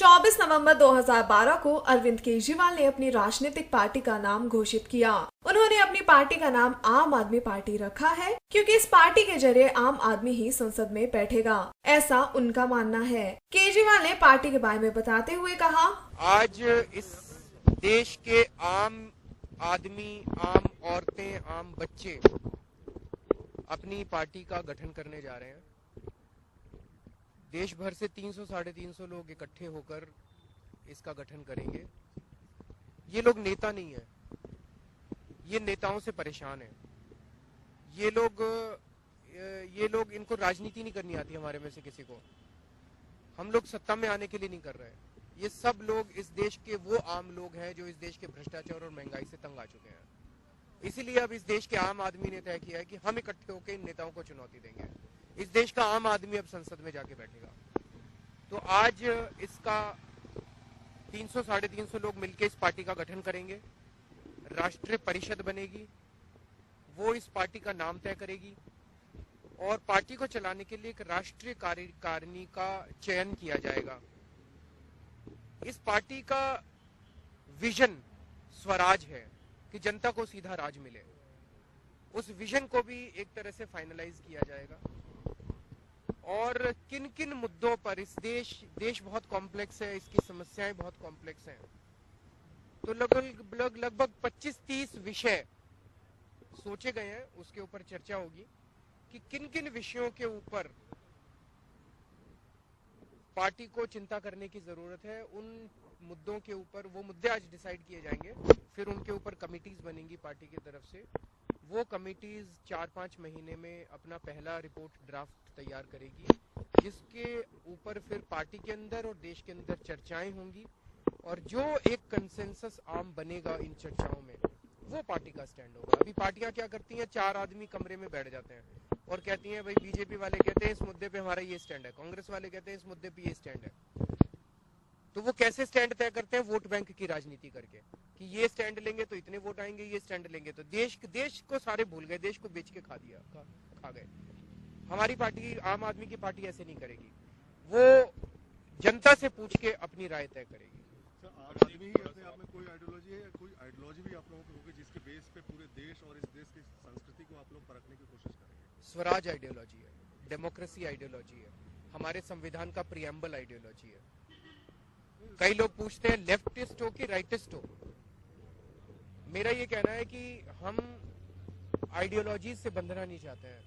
24 नवंबर 2012 को अरविंद केजरीवाल ने अपनी राजनीतिक पार्टी का नाम घोषित किया। उन्होंने अपनी पार्टी का नाम आम आदमी पार्टी रखा है क्योंकि इस पार्टी के जरिए आम आदमी ही संसद में बैठेगा, ऐसा उनका मानना है। केजरीवाल ने पार्टी के बारे में बताते हुए कहा, आज इस देश के आम आदमी, आम औरतें, आम बच्चे अपनी पार्टी का गठन करने जा रहे हैं। देश भर से 300 साढ़े 300 लोग इकट्ठे होकर इसका गठन करेंगे। ये लोग नेता नहीं है, ये नेताओं से परेशान है। ये लोग इनको राजनीति नहीं करनी आती हमारे में से किसी को। हम लोग सत्ता में आने के लिए नहीं कर रहे हैं। ये सब लोग इस देश के वो आम लोग हैं जो इस देश के भ्रष्टाचार और महंगाई से तंग आ चुके हैं। इसीलिए अब इस देश के आम आदमी ने तय किया है कि हम इकट्ठे होकर इन नेताओं को चुनौती देंगे। इस देश का आम आदमी अब संसद में जाके बैठेगा। तो आज इसका 300 साढ़े 300 लोग मिलकर इस पार्टी का गठन करेंगे। राष्ट्रीय परिषद बनेगी, वो इस पार्टी का नाम तय करेगी और पार्टी को चलाने के लिए एक राष्ट्रीय कार्यकारिणी का चयन किया जाएगा। इस पार्टी का विजन स्वराज है कि जनता को सीधा राज मिले। उस विजन को भी एक तरह से फाइनलाइज किया जाएगा और किन किन मुद्दों पर इस देश बहुत कॉम्प्लेक्स है, इसकी समस्याएं बहुत कॉम्प्लेक्स हैं। तो लगभग 25-30 विषय सोचे गए हैं, उसके ऊपर चर्चा होगी कि किन किन विषयों के ऊपर पार्टी को चिंता करने की जरूरत है। उन मुद्दों के ऊपर वो मुद्दे आज डिसाइड किए जाएंगे, फिर उनके ऊपर कमिटीज बनेंगी पार्टी की तरफ से। वो कमिटीज 4-5 महीने में अपना पहला रिपोर्ट ड्राफ्ट तैयार करेगी, जिसके ऊपर फिर पार्टी के अंदर और देश के अंदर चर्चाएं होंगी और जो एक कंसेंसस आम बनेगा इन चर्चाओं में, वो पार्टी का स्टैंड होगा। अभी पार्टियां क्या करती हैं, 4 आदमी कमरे में बैठ जाते हैं और कहती हैं भाई बीजेपी वाले कहते हैं इस मुद्दे पे हमारा ये स्टैंड है, कांग्रेस वाले कहते हैं इस मुद्दे पे ये स्टैंड है। तो वो कैसे स्टैंड तय करते हैं, वोट बैंक की राजनीति करके कि ये स्टैंड लेंगे तो इतने वोट आएंगे, ये स्टैंड लेंगे तो देश को सारे भूल गए, देश को बेच के खा गए। हमारी पार्टी, आम आदमी की पार्टी ऐसे नहीं करेगी, वो जनता से पूछ के अपनी राय तय करेगी। आम आदमी ही अपने आप में कोई आइडियोलॉजी है, कोई आइडियोलॉजी भी आप लोगों की होगी जिसके बेस पे पूरे देश और इस देश की संस्कृति को आप लोग परखने की कोशिश करेंगे? स्वराज आइडियोलॉजी है, डेमोक्रेसी आइडियोलॉजी है, हमारे संविधान का प्रियम्बल आइडियोलॉजी है। कई लोग पूछते हैं लेफ्टिस्ट हो कि राइटिस्ट हो। मेरा ये कहना है कि हम आइडियोलॉजी से बंधना नहीं चाहते हैं।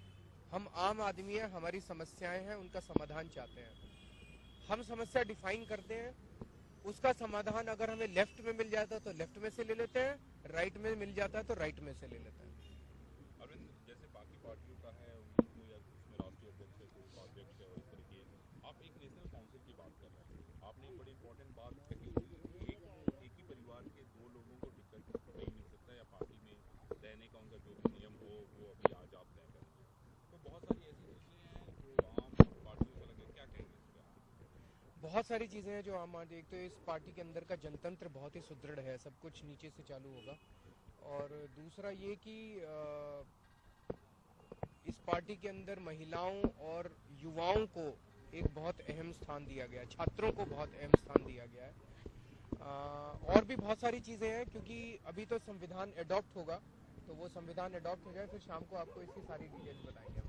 हम आम आदमी हैं, हमारी समस्याएं हैं, उनका समाधान चाहते हैं। हम समस्या डिफाइन करते हैं, उसका समाधान अगर हमें लेफ्ट में मिल जाता है तो लेफ्ट में से ले लेते हैं, राइट में मिल जाता है तो राइट में से ले लेते हैं। अरविंद, जैसे बाकी पार्टियों का है, उनको या उसमें राष्ट्रीय अध्यक्ष है, कोई उपाध्यक्ष है और इस तरीके, आप एक नेशनल काउंसिल की बात कर रहे हैं। आपने एक बड़ी इंपॉर्टेंट बात कही, एक ही परिवार के 2 लोगों को टिकट नहीं मिल सकता या पार्टी में रहने का उनका जो भी नियम हो वो अभी आज आप तय करेंगे। तो बहुत सारी ऐसी चीजें हैं जो आम पार्टियों को लगे, क्या कहेंगे इस पर? बहुत सारी चीजें हैं जो आम आदमी, एक तो इस पार्टी के अंदर का जनतंत्र बहुत ही सुदृढ़ है, सब कुछ नीचे से चालू होगा। और दूसरा ये कि इस पार्टी के अंदर महिलाओं और युवाओं को एक बहुत अहम स्थान दिया गया है, छात्रों को बहुत अहम स्थान दिया गया है। और भी बहुत सारी चीजें हैं, क्योंकि अभी तो संविधान एडॉप्ट होगा, तो वो संविधान एडॉप्ट हो जाए फिर शाम को आपको इसकी सारी डिटेल्स बताएंगे।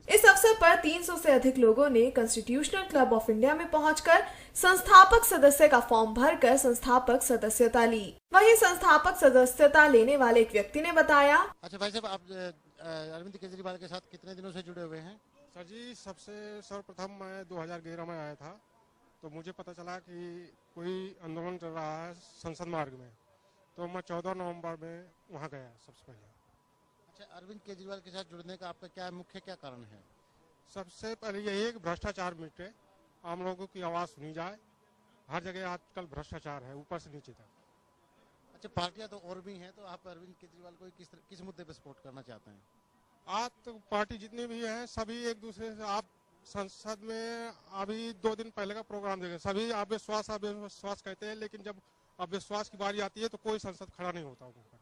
इस अवसर पर 300 से अधिक लोगों ने कॉन्स्टिट्यूशनल क्लब ऑफ इंडिया में पहुंचकर संस्थापक सदस्य का फॉर्म भरकर संस्थापक सदस्यता ली। वहीं संस्थापक सदस्यता लेने वाले एक व्यक्ति ने बताया, अच्छा भाई साहब, आप अरविंद केजरीवाल के साथ कितने दिनों से जुड़े हुए हैं? सर जी, सबसे सर्वप्रथम मैं 2011 में आया था, तो मुझे पता चला कि कोई आंदोलन चल रहा है संसद मार्ग में, तो मैं 14 नवंबर में वहाँ गया सबसे पहले। अच्छा, अरविंद केजरीवाल के साथ जुड़ने का आपका क्या कारण है? सबसे पहले यही है कि भ्रष्टाचार मिटे, आम लोगों की आवाज़ सुनी जाए। हर जगह आजकल भ्रष्टाचार है, ऊपर से नीचे तक। अच्छा, पार्टियां तो और भी हैं, तो आप अरविंद केजरीवाल को किस मुद्दे पे सपोर्ट करना चाहते हैं? आज तो पार्टी जितनी भी है सभी एक दूसरे से, आप संसद में अभी 2 दिन पहले का प्रोग्राम देखें, सभी अविश्वास कहते हैं, लेकिन जब अविश्वास की बारी आती है तो कोई संसद खड़ा नहीं होता उनका।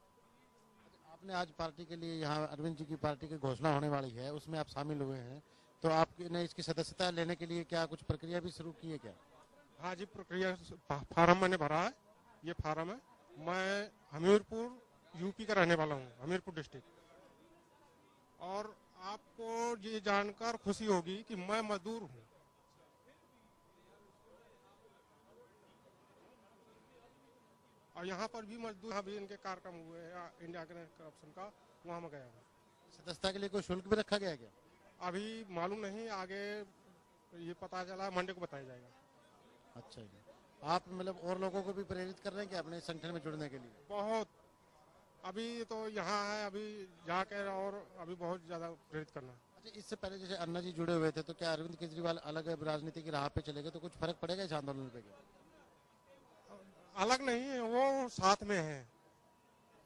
आपने आज पार्टी के लिए, यहाँ अरविंद जी की पार्टी की घोषणा होने वाली है, उसमें आप शामिल हुए हैं, तो आपने इसकी सदस्यता लेने के लिए क्या कुछ प्रक्रिया भी शुरू की है क्या? हाँ जी, प्रक्रिया फार्म मैंने भरा है। ये फार्म है। मैं हमीरपुर यूपी का रहने वाला हूँ, हमीरपुर डिस्ट्रिक्ट। और आपको ये जानकर खुशी होगी कि मैं मजदूर हूँ। और यहाँ पर भी मजदूर, अभी इनके कार्यक्रम हुए हैं इंडिया के करप्शन का, वहाँ मैं गया हूँ। सदस्यता के लिए कोई शुल्क भी रखा गया है क्या? अभी मालूम नहीं, आगे ये पता चला, मंडे को बताया जाएगा। अच्छा जी। आप मतलब और लोगों को भी प्रेरित कर रहे हैं कि अपने संगठन में जुड़ने के लिए? बहुत, अभी तो यहाँ है, अभी जाकर और अभी बहुत ज्यादा प्रेरित करना। अच्छा, इससे पहले जैसे अन्ना जी जुड़े हुए थे, तो क्या अरविंद केजरीवाल अलग राजनीति की राह पे चले गए तो कुछ फर्क पड़ेगा इस आंदोलन पे क्या? अलग नहीं है, वो साथ में है,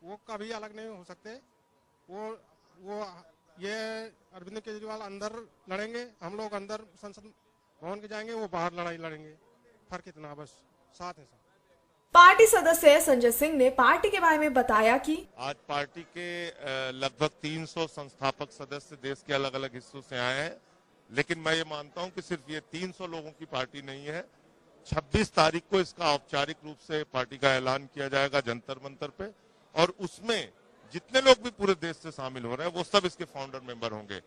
वो कभी अलग नहीं हो सकते। वो ये अरविंद केजरीवाल अंदर लड़ेंगे, हम लोग अंदर संसद भवन के जाएंगे, वो बाहर लड़ाई लड़ेंगे। फर्क इतना, बस साथ है सब। पार्टी सदस्य संजय सिंह ने पार्टी के बारे में बताया कि आज पार्टी के लगभग 300 संस्थापक सदस्य देश के अलग अलग हिस्सों से आए हैं, लेकिन मैं ये मानता हूं कि सिर्फ ये 300 लोगों की पार्टी नहीं है। 26 तारीख को इसका औपचारिक रूप से पार्टी का ऐलान किया जाएगा जंतर मंतर पे, और उसमें जितने लोग भी पूरे देश से शामिल हो रहे हैं वो सब इसके फाउंडर मेंबर होंगे।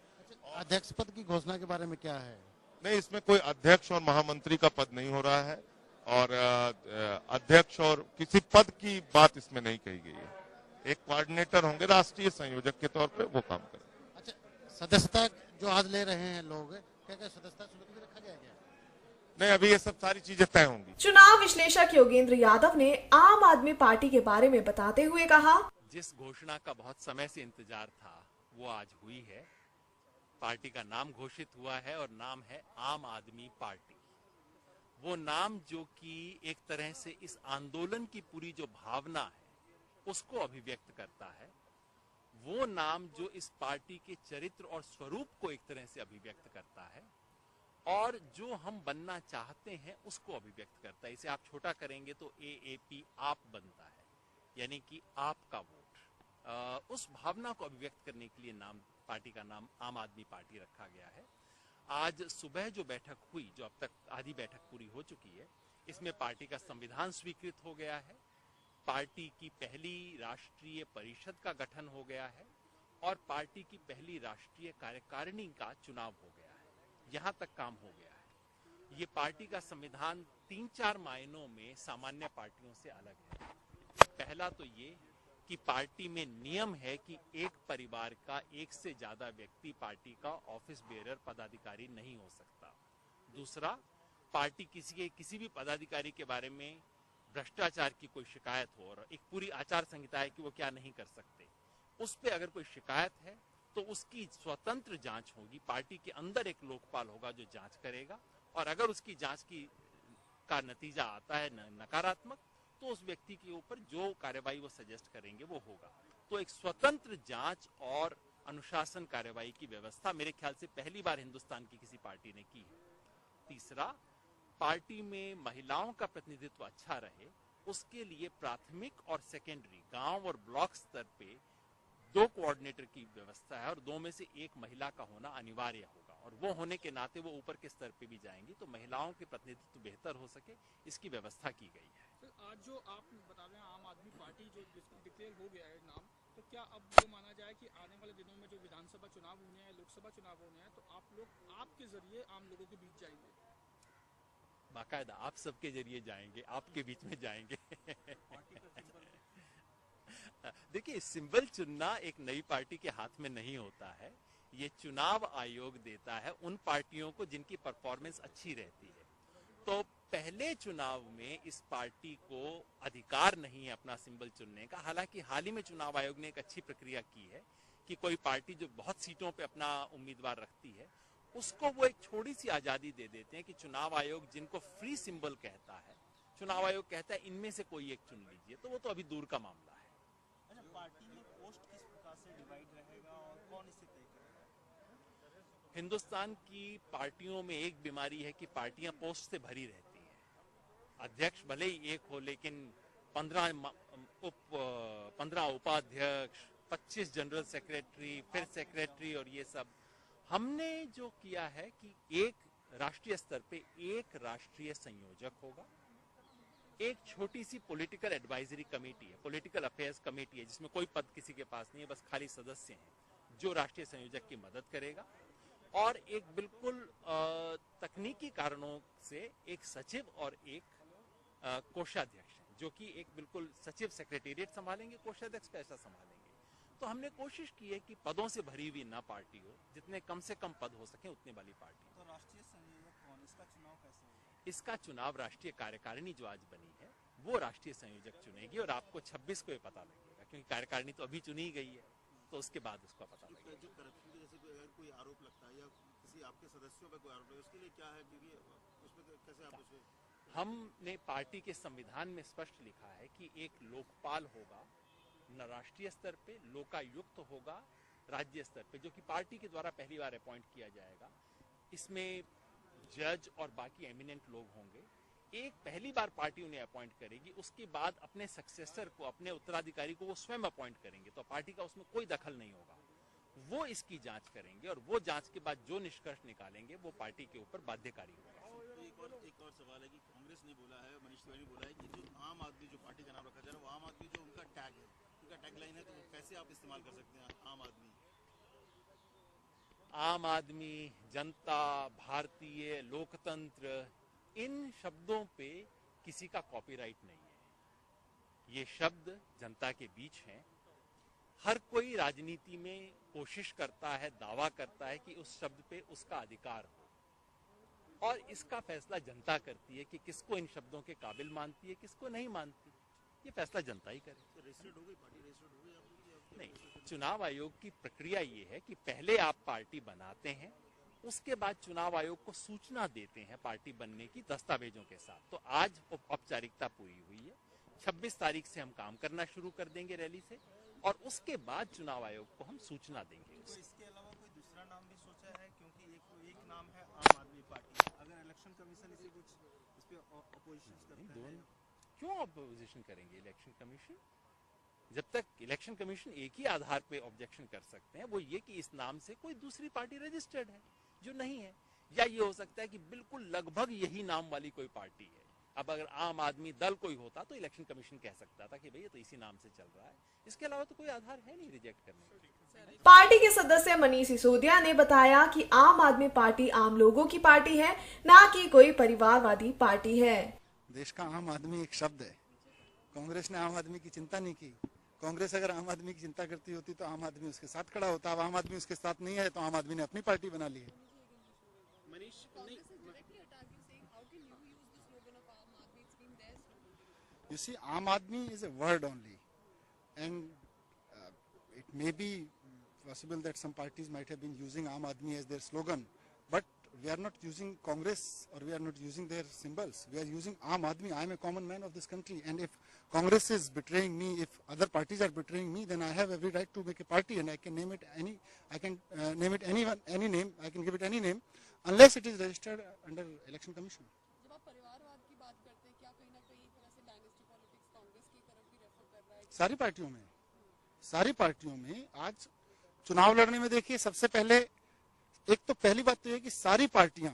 अध्यक्ष पद की घोषणा के बारे में क्या है? नहीं, इसमें कोई अध्यक्ष और महामंत्री का पद नहीं हो रहा है, और अध्यक्ष और किसी पद की बात इसमें नहीं कही गई है। एक कोऑर्डिनेटर होंगे राष्ट्रीय संयोजक के तौर पे, वो काम करेंगे। अच्छा, सदस्यता जो आज ले रहे हैं लोग, क्या सदस्यता शुल्क भी रखा गया क्या? नहीं, अभी ये सब सारी चीजें तय होंगी। चुनाव विश्लेषक योगेंद्र यादव ने आम आदमी पार्टी के बारे में बताते हुए कहा, जिस घोषणा का बहुत समय से इंतजार था वो आज हुई है। पार्टी का नाम घोषित हुआ है और नाम है आम आदमी पार्टी। वो नाम जो कि एक तरह से इस आंदोलन की पूरी जो भावना है उसको अभिव्यक्त करता है। वो नाम जो इस पार्टी के चरित्र और स्वरूप को एक तरह से अभिव्यक्त करता है, और जो हम बनना चाहते हैं उसको अभिव्यक्त करता है। इसे आप छोटा करेंगे तो AAP आप बनता है, यानी कि आपका वोट। उस भावना को अभिव्यक्त करने के लिए पार्टी का नाम आम आदमी पार्टी रखा गया है। आज सुबह जो बैठक हुई, जो अब तक आधी बैठक पूरी हो चुकी है, इसमें पार्टी का संविधान स्वीकृत हो गया है, पार्टी की पहली राष्ट्रीय परिषद का गठन हो गया है, और पार्टी की पहली राष्ट्रीय कार्यकारिणी का चुनाव हो गया है। यहाँ तक काम हो गया है। ये पार्टी का संविधान 3-4 मायनों में सामान्य पार्टियों से अलग है। पहला तो ये कि पार्टी में नियम है कि एक परिवार का एक से ज्यादा व्यक्ति पार्टी का ऑफिस बेयरर पदाधिकारी नहीं हो सकता। दूसरा, पार्टी किसी भी पदाधिकारी के बारे में भ्रष्टाचार की कोई शिकायत हो, और एक पूरी आचार संहिता है कि वो क्या नहीं कर सकते, उस पे अगर कोई शिकायत है तो उसकी स्वतंत्र जांच होगी। पार्टी के अंदर एक लोकपाल होगा जो जांच करेगा, और अगर उसकी जांच का नतीजा आता है नकारात्मक, तो उस व्यक्ति के ऊपर जो कार्रवाई वो सजेस्ट करेंगे वो होगा। तो एक स्वतंत्र जांच और अनुशासन कार्रवाई की व्यवस्था मेरे ख्याल से पहली बार हिंदुस्तान की किसी पार्टी ने की है। तीसरा, पार्टी में महिलाओं का प्रतिनिधित्व अच्छा रहे, उसके लिए प्राथमिक और सेकेंडरी, गांव और ब्लॉक स्तर पे 2 कोऑर्डिनेटर की व्यवस्था है, और 2 में से 1 महिला का होना अनिवार्य होगा, और वो होने के नाते वो ऊपर के स्तर पे भी जाएंगी, तो महिलाओं के प्रतिनिधित्व बेहतर हो सके, इसकी व्यवस्था की गई है। तो आज जो आप बता रहे हैं आम आदमी पार्टी जो डिक्लेयर हो गया है नाम, तो क्या अब ये माना जाए कि आने वाले दिनों में जो विधानसभा चुनाव होने हैं, लोकसभा चुनाव होने हैं, तो आप लोग आपके जरिए आम लोगों के बीच जाएंगे? बाकायदा आप सबके जरिए जाएंगे, आपके बीच में जाएंगे। देखिए, सिंबल चुनना एक नई पार्टी के हाथ में नहीं होता है। ये चुनाव आयोग देता है उन पार्टियों को जिनकी परफॉर्मेंस अच्छी रहती है। तो पहले चुनाव में इस पार्टी को अधिकार नहीं है अपना सिंबल चुनने का। हालांकि हाल ही में चुनाव आयोग ने एक अच्छी प्रक्रिया की है कि कोई पार्टी जो बहुत सीटों पे अपना उम्मीदवार रखती है, उसको वो एक छोटी सी आजादी दे देते हैं कि चुनाव आयोग जिनको फ्री सिंबल कहता है, चुनाव आयोग कहता है इनमें से कोई एक चुन लीजिए। तो वो तो अभी दूर का मामला है। अच्छा, पार्टी में पोस्ट किस प्रकार से डिवाइड रहेगा और कौन इसे तय करेगा? हिंदुस्तान की पार्टियों में एक बीमारी है कि पार्टियां पोस्ट से भरी रहती हैं। अध्यक्ष भले ही एक हो, लेकिन 15 उपाध्यक्ष, 25 जनरल सेक्रेटरी, फिर सेक्रेटरी, और ये सब। हमने जो किया है कि एक राष्ट्रीय स्तर पे एक राष्ट्रीय संयोजक होगा, एक छोटी सी पॉलिटिकल एडवाइजरी कमेटी है, पॉलिटिकल अफेयर्स कमेटी है, जिसमें कोई पद किसी के पास नहीं है, बस खाली सदस्य हैं, जो राष्ट्रीय संयोजक की मदद करेगा, और एक बिल्कुल तकनीकी कारणों से एक सचिव और एक कोषाध्यक्ष है, जो कि एक बिल्कुल सचिव सेक्रेटेरिएट संभालेंगे, कोषाध्यक्ष पैसा संभालेंगे। तो हमने कोशिश की है कि पदों से भरी हुई ना पार्टी हो, जितने कम से कम पद हो सके उतने वाली पार्टी। तो राष्ट्रीय संयोजक कौन, इसका चुनाव कैसे होगा? इसका चुनाव राष्ट्रीय कार्यकारिणी जो आज बनी है वो राष्ट्रीय संयोजक चुनेगी, और आपको 26 को ये पता लगेगा, क्योंकि कार्यकारिणी तो अभी चुनी गई है, तो उसके बाद उसका पता लगेगा। जो करप्शन के जैसे अगर कोई आरोप लगता है या किसी आपके सदस्यों पर कोई आरोप है, उसके लिए क्या है, क्योंकि उसमें कैसे आप उसे? हमने पार्टी के संविधान में स्पष्ट लिखा है कि एक लोकपाल होगा न राष्ट्रीय स्तर पे, लोकायुक्त होगा राज्य स्तर पे, जो कि पार्टी के द्वारा पहली बार अपॉइंट किया जाएगा। इसमें जज और बाकी एमिनेंट लोग होंगे। एक पहली बार पार्टी उन्हें अपॉइंट करेगी, उसके बाद अपने सक्सेसर को, अपने उत्तराधिकारी को वो स्वयं अपॉइंट करेंगे, तो पार्टी का उसमें कोई दखल नहीं होगा। वो इसकी जांच करेंगे, और वो जांच के बाद जो निष्कर्ष निकालेंगे वो पार्टी के ऊपर बाध्यकारी होगा। तो एक और सवाल है कि कांग्रेस ने बोला है, मनीष तिवारी ने बोला है कि जो आम आदमी जो पार्टी का नाम रखा जा रहा है, वो आम आदमी जो उनका टैग है, उनका टैग लाइन है, तो वो कैसे आप इस्तेमाल कर सकते हैं आम आदमी? आम आदमी, जनता, भारतीय, लोकतंत्र, इन शब्दों पे किसी का कॉपीराइट नहीं है। ये शब्द जनता के बीच हैं। हर कोई राजनीति में कोशिश करता है, दावा करता है कि उस शब्द पे उसका अधिकार हो, और इसका फैसला जनता करती है कि किसको इन शब्दों के काबिल मानती है, किसको नहीं मानती। ये फैसला जनता ही करे। तो रजिस्टर्ड हो गई पार्टी, रजिस्टर्ड हो गई आपकी? नहीं, चुनाव आयोग की प्रक्रिया ये है कि पहले आप पार्टी बनाते हैं, उसके बाद चुनाव आयोग को सूचना देते हैं पार्टी बनने की दस्तावेजों के साथ। तो आज औपचारिकता पूरी हुई है। 26 तारीख से हम काम करना शुरू कर देंगे रैली से, और उसके बाद चुनाव आयोग को हम सूचना देंगे। तो इसके अलावा कोई दूसरा नाम भी सोचा है, क्योंकि एक नाम है आम आदमी पार्टी, अगर इलेक्शन कमीशन इसे कुछ इस पे अपोजिशन करता है? क्यों अपोजिशन करेंगे इलेक्शन कमीशन? जब तक इलेक्शन कमीशन एक ही आधार पे ऑब्जेक्शन कर सकते हैं, वो ये कि इस नाम से कोई दूसरी पार्टी रजिस्टर्ड है जो नहीं है, या ये हो सकता है कि बिल्कुल लगभग यही नाम वाली कोई पार्टी है। अब अगर आम आदमी दल कोई होता तो इलेक्शन कमीशन कह सकता था कि भैया तो इसी नाम से चल रहा है। इसके अलावा तो कोई आधार है नहीं रिजेक्ट करने का। पार्टी के सदस्य मनीष सिसोदिया ने बताया कि आम आदमी पार्टी आम लोगों की पार्टी है, ना कि कोई परिवारवादी पार्टी है। देश का आम आदमी एक शब्द है। कांग्रेस ने आम आदमी की चिंता नहीं की। कांग्रेस अगर आम आदमी की चिंता करती होती तो आम आदमी उसके साथ खड़ा होता। अब आम आदमी उसके साथ नहीं है, तो आम आदमी ने अपनी पार्टी बना ली है। You see, Aam Aadmi is a word only, and it may be possible that some parties might have been using Aam Aadmi as their slogan, but we are not using Congress or we are not using their symbols. We are using Aam Aadmi. I am a common man of this country, and if Congress is betraying me, if other parties are betraying me, then I have every right to make a party, and I can name it any. I can name it any name. I can give it any name, unless it is registered under Election Commission. सारी पार्टियों में आज चुनाव लड़ने में देखिए, सबसे पहले एक तो पहली बात तो यह कि सारी पार्टियां,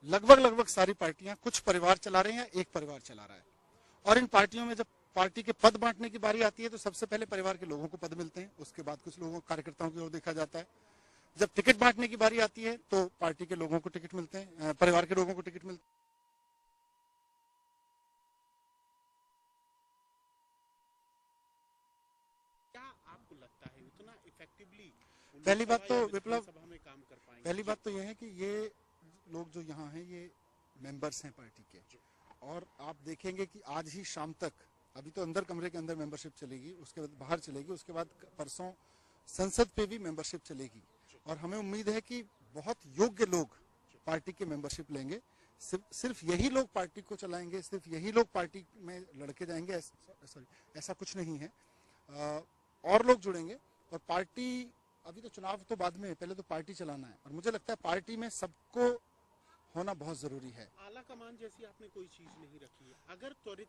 लगभग सारी पार्टियां कुछ परिवार चला रहे हैं, एक परिवार चला रहा है। और इन पार्टियों में जब पार्टी के पद बांटने की बारी आती है तो सबसे पहले परिवार के लोगों को पद मिलते हैं, उसके बाद कुछ लोगों कार्यकर्ताओं की ओर देखा जाता है। जब टिकट बांटने की बारी आती है तो पार्टी के लोगों को टिकट मिलते हैं, परिवार के लोगों को टिकट मिलते हैं। पहली बात तो विप्लव, पहली बात तो यह है कि ये लोग जो यहाँ हैं ये मेंबर्स हैं पार्टी के, और आप देखेंगे कि आज ही शाम तक, अभी तो अंदर कमरे के अंदर मेंबरशिप चलेगी, उसके बाद बाहर चलेगी, उसके बाद परसों संसद पे भी मेंबरशिप चलेगी, और हमें उम्मीद है कि बहुत योग्य लोग पार्टी के मेंबरशिप लेंगे। सिर्फ यही लोग पार्टी को चलाएंगे, सिर्फ यही लोग पार्टी में लड़के जाएंगे, ऐसा कुछ नहीं है। और लोग जुड़ेंगे, और पार्टी, अभी तो चुनाव तो बाद में, पहले तो पार्टी चलाना है, और मुझे लगता है पार्टी में सबको होना बहुत जरूरी है। आला कमान जैसी आपने कोई चीज नहीं रखी है, अगर त्वरित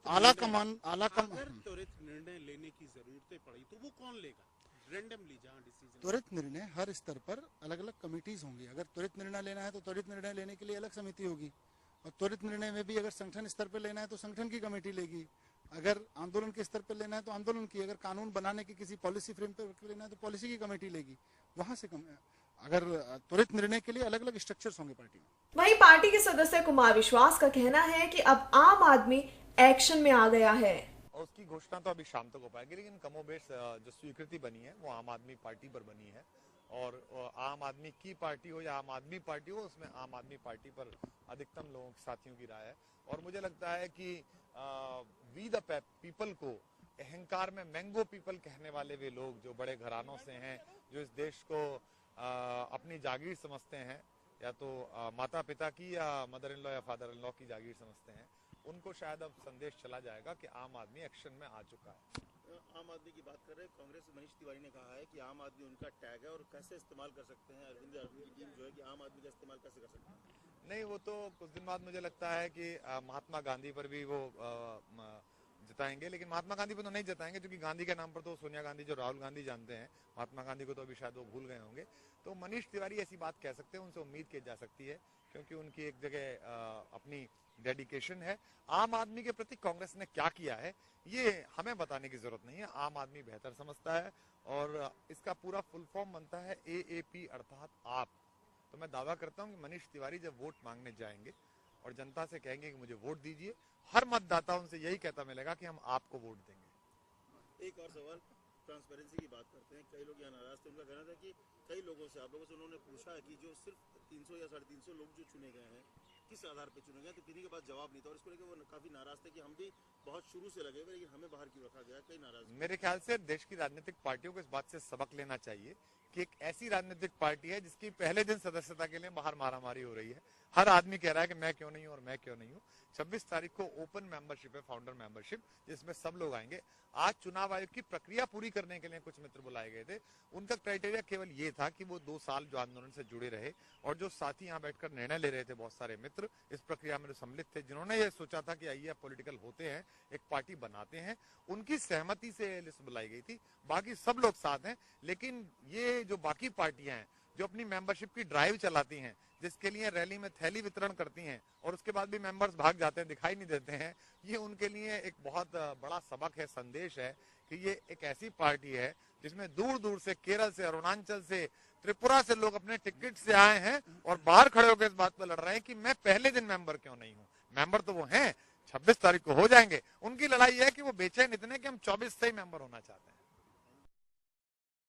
त्वरित निर्णय लेने की जरूरतें पड़ी तो वो कौन लेगा? रैंडमली जहाँ डिसीजन त्वरित निर्णय हर स्तर पर अलग अलग कमिटीज होंगी। अगर त्वरित निर्णय लेना है तो त्वरित निर्णय लेने के लिए अलग समिति होगी, और त्वरित निर्णय में भी अगर संगठन स्तर पर लेना है तो संगठन की कमेटी लेगी, अगर आंदोलन के स्तर पर लेना है तो आंदोलन की, अगर कानून बनाने की किसी पॉलिसी फ्रेम पर लेना है तो पॉलिसी की कमेटी लेगी। वहां से अगर त्वरित निर्णय के लिए अलग अलग स्ट्रक्चर्स होंगे पार्टी में। वहीं पार्टी के सदस्य कुमार विश्वास का कहना है कि अब आम आदमी एक्शन में आ गया है। और उसकी घोषणा तो अभी शाम तक हो पाएगी, लेकिन कमोबेश जो स्वीकृति बनी है वो आम आदमी पार्टी पर बनी है, और आम आदमी की पार्टी हो या आम आदमी पार्टी हो, उसमें आम आदमी पार्टी पर अधिकतम लोगों साथियों की राय है। और मुझे लगता है कि वी द पीपल को अहंकार में मैंगो पीपल कहने वाले वे लोग जो बड़े घरानों से हैं, जो इस देश को अपनी जागीर समझते हैं, या तो माता पिता की या मदर इन लॉ या फादर इन लॉ की जागीर समझते हैं, उनको शायद अब संदेश चला जाएगा कि आम आदमी एक्शन में आ चुका है। आम आदमी की बात कर रहे हैं, कांग्रेस मनीष तिवारी ने कहा है कि आम आदमी उनका टैग है और कैसे इस्तेमाल कर सकते हैं। अरविंद की टीम जो है कि आम आदमी का इस्तेमाल कैसे कर सकते हैं। नहीं, वो तो कुछ दिन बाद मुझे लगता है कि महात्मा गांधी पर भी वो जताएंगे, लेकिन महात्मा गांधी पर तो नहीं जताएंगे, क्योंकि गांधी के नाम पर तो सोनिया गांधी जो राहुल गांधी जानते हैं, महात्मा गांधी को तो अभी शायद वो भूल गए होंगे। तो मनीष तिवारी ऐसी बात कह सकते हैं, उनसे उम्मीद की जा सकती है, क्योंकि उनकी एक जगह अपनी डेडिकेशन है। आम आदमी के प्रति कांग्रेस ने क्या किया है ये हमें बताने की जरूरत नहीं है, आम आदमी बेहतर समझता है, और इसका पूरा फुल फॉर्म बनता है AAP अर्थात आप। तो मैं दावा करता हूं कि मनीष तिवारी जब वोट मांगने जाएंगे और जनता से कहेंगे कि मुझे वोट दीजिए, हर मतदाता उनसे यही कहता मिलेगा कि हम आपको वोट देंगे। एक और सवाल, ट्रांसपेरेंसी की बात करते हैं, कई लोग यहाँ नाराज थे। उनका कहना था कि कई लोगों से, आप लोगों से उन्होंने पूछा है कि जो सिर्फ 300 या 350 लोग जो चुने गए हैं किस आधार पर चुने गए, तो किसी के पास जवाब नहीं था, और इसको लेकर वो काफी नाराज थे कि हम भी बहुत शुरू से लगे हुए, लेकिन हमें बाहर क्यों रखा गया। कई नाराज। मेरे ख्याल से देश की राजनीतिक पार्टियों को इस बात से सबक लेना चाहिए कि एक ऐसी राजनीतिक पार्टी है जिसकी पहले दिन सदस्यता के लिए बाहर मारामारी हो रही है। हर आदमी कह रहा है कि मैं क्यों नहीं हूं और मैं क्यों नहीं हूं। 26 तारीख को ओपन मेंबरशिप है, फाउंडर मेंबरशिप, जिसमें सब लोग आएंगे। आज चुनाव आयोग की प्रक्रिया पूरी करने के लिए कुछ मित्र बुलाए गए थे। उनका क्राइटेरिया केवल ये था कि वो 2 साल जो आंदोलन से जुड़े रहे, और जो साथी यहाँ बैठकर निर्णय ले रहे थे, बहुत सारे मित्र इस प्रक्रिया में सम्मिलित थे, जिन्होंने ये सोचा था कि आइए पॉलिटिकल होते हैं, एक पार्टी बनाते हैं, उनकी सहमति से लिस्ट बुलाई गई थी। बाकी सब लोग साथ हैं, लेकिन ये जो बाकी पार्टियां हैं जो अपनी मेंबरशिप की ड्राइव चलाती हैं, जिसके लिए रैली में थैली वितरण करती हैं और उसके बाद भी मेंबर्स भाग जाते हैं, दिखाई नहीं देते हैं, ये उनके लिए एक बहुत बड़ा सबक है, संदेश है कि ये एक ऐसी पार्टी है जिसमें दूर दूर से, केरल से, अरुणाचल से, त्रिपुरा से लोग अपने टिकट से आए हैं और बाहर खड़े होकर इस बात पर लड़ रहे हैं कि मैं पहले दिन मेंबर क्यों नहीं हूँ। मेंबर तो वो हैं, 26 तारीख को हो जाएंगे। उनकी लड़ाई है कि वो बेचैन इतने कि हम 24 से ही मेंबर होना चाहते हैं।